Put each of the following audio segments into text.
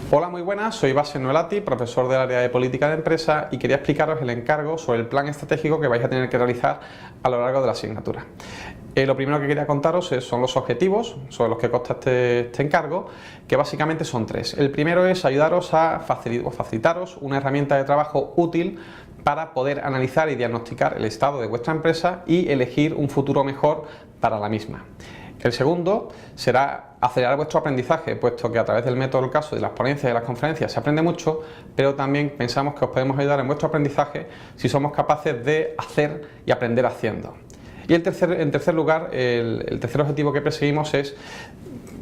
Hola, muy buenas, soy Bassem Nuelati, profesor del área de política de empresa y quería explicaros el encargo sobre el plan estratégico que vais a tener que realizar a lo largo de la asignatura. Lo primero que quería contaros son los objetivos sobre los que consta este encargo, que básicamente son tres. El primero es ayudaros a facilitaros una herramienta de trabajo útil para poder analizar y diagnosticar el estado de vuestra empresa y elegir un futuro mejor para la misma. El segundo será acelerar vuestro aprendizaje, puesto que a través del método del caso y de las ponencias y de las conferencias se aprende mucho, pero también pensamos que os podemos ayudar en vuestro aprendizaje si somos capaces de hacer y aprender haciendo. Y en tercer lugar, el tercer objetivo que perseguimos es,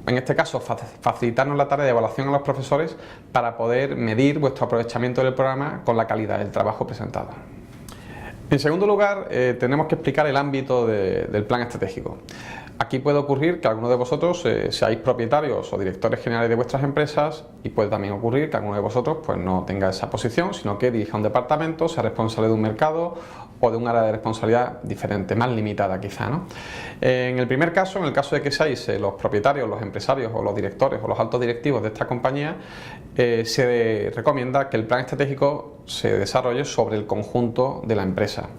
en este caso, facilitarnos la tarea de evaluación a los profesores para poder medir vuestro aprovechamiento del programa con la calidad del trabajo presentado. En segundo lugar, tenemos que explicar el ámbito del plan estratégico. Aquí puede ocurrir que alguno de vosotros seáis propietarios o directores generales de vuestras empresas y puede también ocurrir que alguno de vosotros pues, no tenga esa posición, sino que dirija un departamento, sea responsable de un mercado o de un área de responsabilidad diferente, más limitada quizá, ¿no? En el primer caso, en el caso de que seáis los propietarios, los empresarios o los directores o los altos directivos de esta compañía, se recomienda que el plan estratégico se desarrolle sobre el conjunto de la empresa.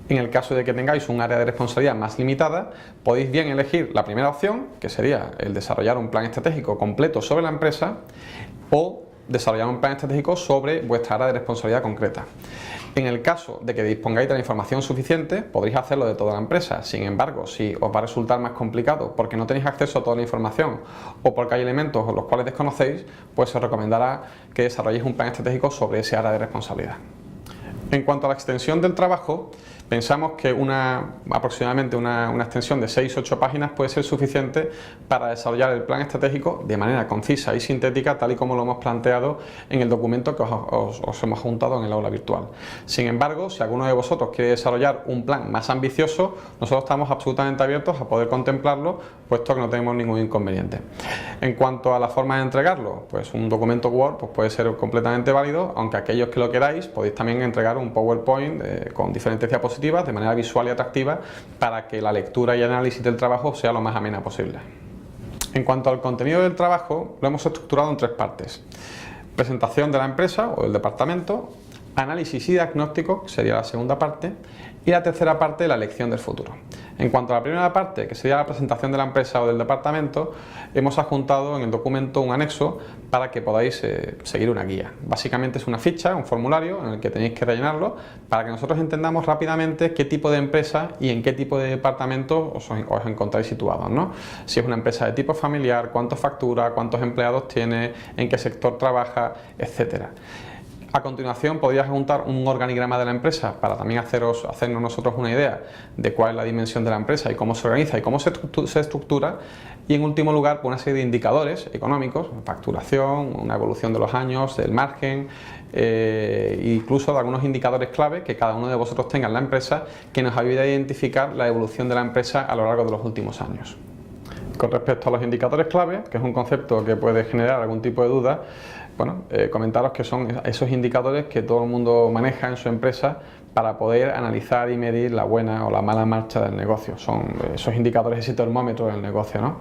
En el caso de que tengáis un área de responsabilidad más limitada, podéis bien elegir la primera opción, que sería el desarrollar un plan estratégico completo sobre la empresa, o desarrollar un plan estratégico sobre vuestra área de responsabilidad concreta. En el caso de que dispongáis de la información suficiente, podréis hacerlo de toda la empresa. Sin embargo, si os va a resultar más complicado porque no tenéis acceso a toda la información o porque hay elementos los cuales desconocéis, pues os recomendará que desarrolléis un plan estratégico sobre esa área de responsabilidad. En cuanto a la extensión del trabajo, pensamos que aproximadamente una extensión de 6-8 páginas puede ser suficiente para desarrollar el plan estratégico de manera concisa y sintética, tal y como lo hemos planteado en el documento que os hemos juntado en el aula virtual. Sin embargo, si alguno de vosotros quiere desarrollar un plan más ambicioso, nosotros estamos absolutamente abiertos a poder contemplarlo, puesto que no tenemos ningún inconveniente. En cuanto a la forma de entregarlo, pues un documento Word pues puede ser completamente válido, aunque aquellos que lo queráis podéis también entregar un PowerPoint con diferentes diapositivas de manera visual y atractiva para que la lectura y análisis del trabajo sea lo más amena posible. En cuanto al contenido del trabajo, lo hemos estructurado en tres partes: presentación de la empresa o del departamento, análisis y diagnóstico, que sería la segunda parte, y la tercera parte, la elección del futuro. En cuanto a la primera parte, que sería la presentación de la empresa o del departamento, hemos adjuntado en el documento un anexo para que podáis seguir una guía. Básicamente es una ficha, un formulario en el que tenéis que rellenarlo para que nosotros entendamos rápidamente qué tipo de empresa y en qué tipo de departamento os encontráis situados, ¿no? Si es una empresa de tipo familiar, cuánto factura, cuántos empleados tiene, en qué sector trabaja, etcétera. A continuación podrías juntar un organigrama de la empresa para también hacernos nosotros una idea de cuál es la dimensión de la empresa y cómo se organiza y cómo se estructura. Y en último lugar, pues una serie de indicadores económicos, facturación, una evolución de los años, del margen, incluso de algunos indicadores clave que cada uno de vosotros tenga en la empresa, que nos ayude a identificar la evolución de la empresa a lo largo de los últimos años. Con respecto a los indicadores clave, que es un concepto que puede generar algún tipo de duda, bueno, comentaros que son esos indicadores que todo el mundo maneja en su empresa para poder analizar y medir la buena o la mala marcha del negocio. Son esos indicadores, ese termómetro del negocio, ¿no?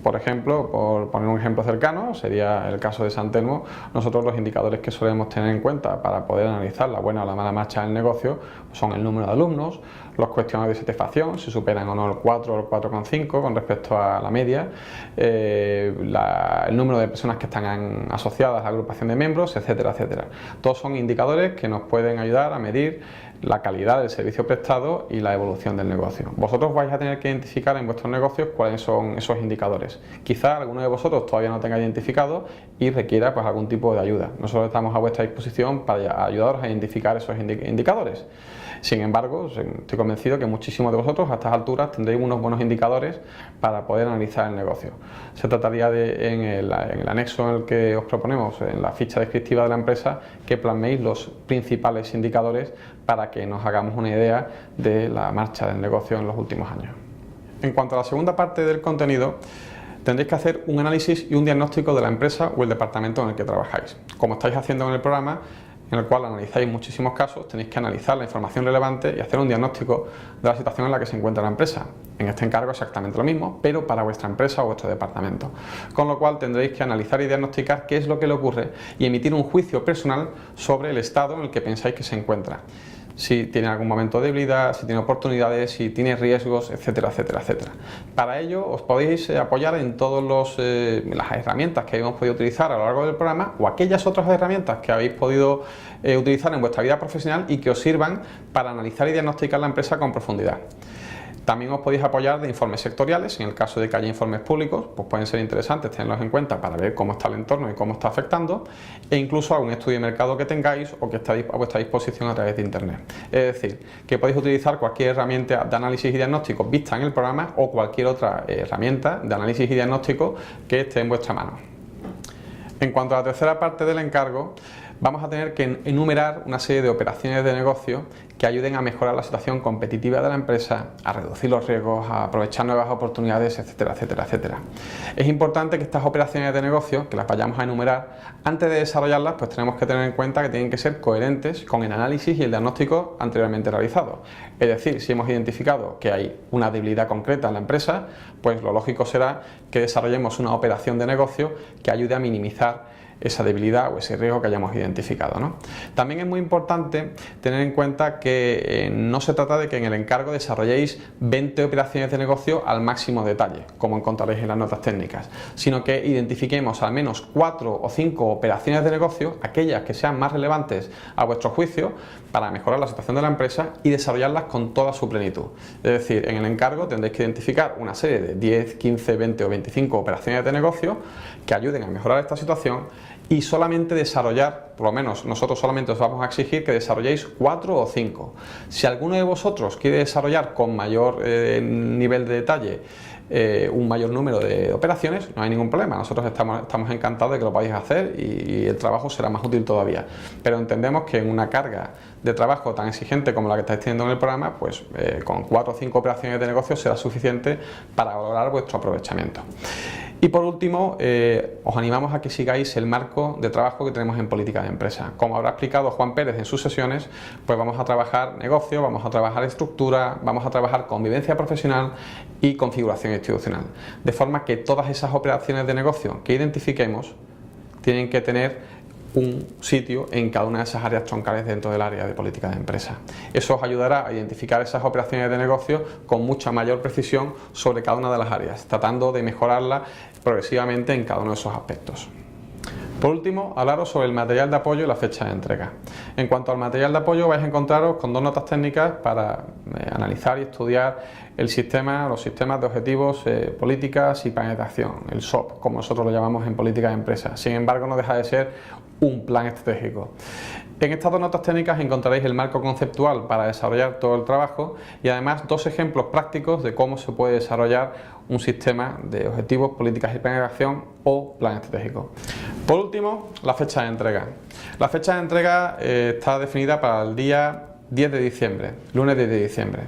Por ejemplo, por poner un ejemplo cercano, sería el caso de San Telmo. Nosotros los indicadores que solemos tener en cuenta para poder analizar la buena o la mala marcha del negocio son el número de alumnos, los cuestionarios de satisfacción, si superan o no el 4 o el 4,5 con respecto a la media, el número de personas que están asociadas a la agrupación de miembros, etcétera, etcétera. Todos son indicadores que nos pueden ayudar a medir la calidad del servicio prestado y la evolución del negocio. Vosotros vais a tener que identificar en vuestros negocios cuáles son esos indicadores. Quizá alguno de vosotros todavía no tenga identificado y requiera pues algún tipo de ayuda. Nosotros estamos a vuestra disposición para ayudaros a identificar esos indicadores. Sin embargo, estoy convencido que muchísimos de vosotros a estas alturas tendréis unos buenos indicadores para poder analizar el negocio. Se trataría en el anexo en el que os proponemos, en la ficha descriptiva de la empresa, que plasméis los principales indicadores para que nos hagamos una idea de la marcha del negocio en los últimos años. En cuanto a la segunda parte del contenido, tendréis que hacer un análisis y un diagnóstico de la empresa o el departamento en el que trabajáis. Como estáis haciendo en el programa, en el cual analizáis muchísimos casos, tenéis que analizar la información relevante y hacer un diagnóstico de la situación en la que se encuentra la empresa. En este encargo exactamente lo mismo, pero para vuestra empresa o vuestro departamento. Con lo cual tendréis que analizar y diagnosticar qué es lo que le ocurre y emitir un juicio personal sobre el estado en el que pensáis que se encuentra. Si tiene algún momento de debilidad, si tiene oportunidades, si tiene riesgos, etcétera, etcétera, etcétera. Para ello os podéis apoyar en todas las herramientas que hemos podido utilizar a lo largo del programa o aquellas otras herramientas que habéis podido utilizar en vuestra vida profesional y que os sirvan para analizar y diagnosticar la empresa con profundidad. También os podéis apoyar de informes sectoriales, en el caso de que haya informes públicos, pues pueden ser interesantes tenerlos en cuenta para ver cómo está el entorno y cómo está afectando, e incluso algún estudio de mercado que tengáis o que está a vuestra disposición a través de internet. Es decir, que podéis utilizar cualquier herramienta de análisis y diagnóstico vista en el programa o cualquier otra herramienta de análisis y diagnóstico que esté en vuestra mano. En cuanto a la tercera parte del encargo, vamos a tener que enumerar una serie de operaciones de negocio que ayuden a mejorar la situación competitiva de la empresa, a reducir los riesgos, a aprovechar nuevas oportunidades, etcétera, etcétera, etcétera. Es importante que estas operaciones de negocio, que las vayamos a enumerar, antes de desarrollarlas, pues tenemos que tener en cuenta que tienen que ser coherentes con el análisis y el diagnóstico anteriormente realizados. Es decir, si hemos identificado que hay una debilidad concreta en la empresa, pues lo lógico será que desarrollemos una operación de negocio que ayude a minimizar esa debilidad o ese riesgo que hayamos identificado, ¿no? También es muy importante tener en cuenta que no se trata de que en el encargo desarrolléis 20 operaciones de negocio al máximo detalle, como encontraréis en las notas técnicas, sino que identifiquemos al menos 4 o 5 operaciones de negocio, aquellas que sean más relevantes a vuestro juicio, para mejorar la situación de la empresa y desarrollarlas con toda su plenitud. Es decir, en el encargo tendréis que identificar una serie de 10, 15, 20 o 25 operaciones de negocio que ayuden a mejorar esta situación y solamente desarrollar, por lo menos nosotros solamente os vamos a exigir que desarrolléis 4 o 5. Si alguno de vosotros quiere desarrollar con mayor nivel de detalle un mayor número de operaciones, no hay ningún problema, nosotros estamos encantados de que lo podáis hacer y el trabajo será más útil todavía, pero entendemos que en una carga de trabajo tan exigente como la que estáis teniendo en el programa, pues con 4 o 5 operaciones de negocio será suficiente para valorar vuestro aprovechamiento. Y por último, os animamos a que sigáis el marco de trabajo que tenemos en política de empresa. Como habrá explicado Juan Pérez en sus sesiones, pues vamos a trabajar negocio, vamos a trabajar estructura, vamos a trabajar convivencia profesional y configuración institucional. De forma que todas esas operaciones de negocio que identifiquemos tienen que tener un sitio en cada una de esas áreas troncales dentro del área de política de empresa. Eso os ayudará a identificar esas operaciones de negocio con mucha mayor precisión sobre cada una de las áreas, tratando de mejorarla progresivamente en cada uno de esos aspectos. Por último, hablaros sobre el material de apoyo y la fecha de entrega. En cuanto al material de apoyo, vais a encontraros con 2 notas técnicas para analizar y estudiar el sistema, los sistemas de objetivos, políticas y planes de acción, el SOP, como nosotros lo llamamos en política de empresa. Sin embargo, no deja de ser un plan estratégico. En estas 2 notas técnicas encontraréis el marco conceptual para desarrollar todo el trabajo y además 2 ejemplos prácticos de cómo se puede desarrollar un sistema de objetivos, políticas y planes de acción o plan estratégico. Por último, la fecha de entrega. La fecha de entrega está definida para el día 10 de diciembre, lunes 10 de diciembre.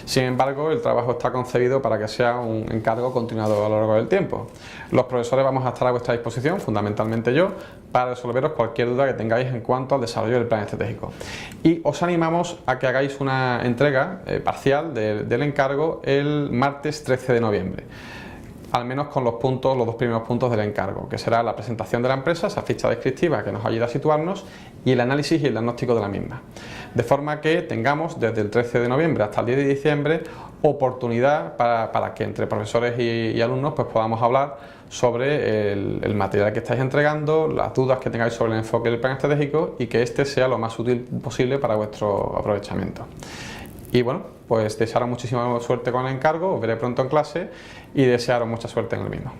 Sin embargo, el trabajo está concebido para que sea un encargo continuado a lo largo del tiempo. Los profesores vamos a estar a vuestra disposición, fundamentalmente yo, para resolveros cualquier duda que tengáis en cuanto al desarrollo del plan estratégico. Y os animamos a que hagáis una entrega parcial del encargo el martes 13 de noviembre. Al menos con los 2 primeros puntos del encargo, que será la presentación de la empresa, esa ficha descriptiva que nos ayuda a situarnos, y el análisis y el diagnóstico de la misma. De forma que tengamos desde el 13 de noviembre hasta el 10 de diciembre oportunidad para que entre profesores y alumnos pues podamos hablar sobre el material que estáis entregando, las dudas que tengáis sobre el enfoque del plan estratégico y que este sea lo más útil posible para vuestro aprovechamiento. Y bueno, pues desearos muchísima suerte con el encargo, os veré pronto en clase y desearos mucha suerte en el mismo.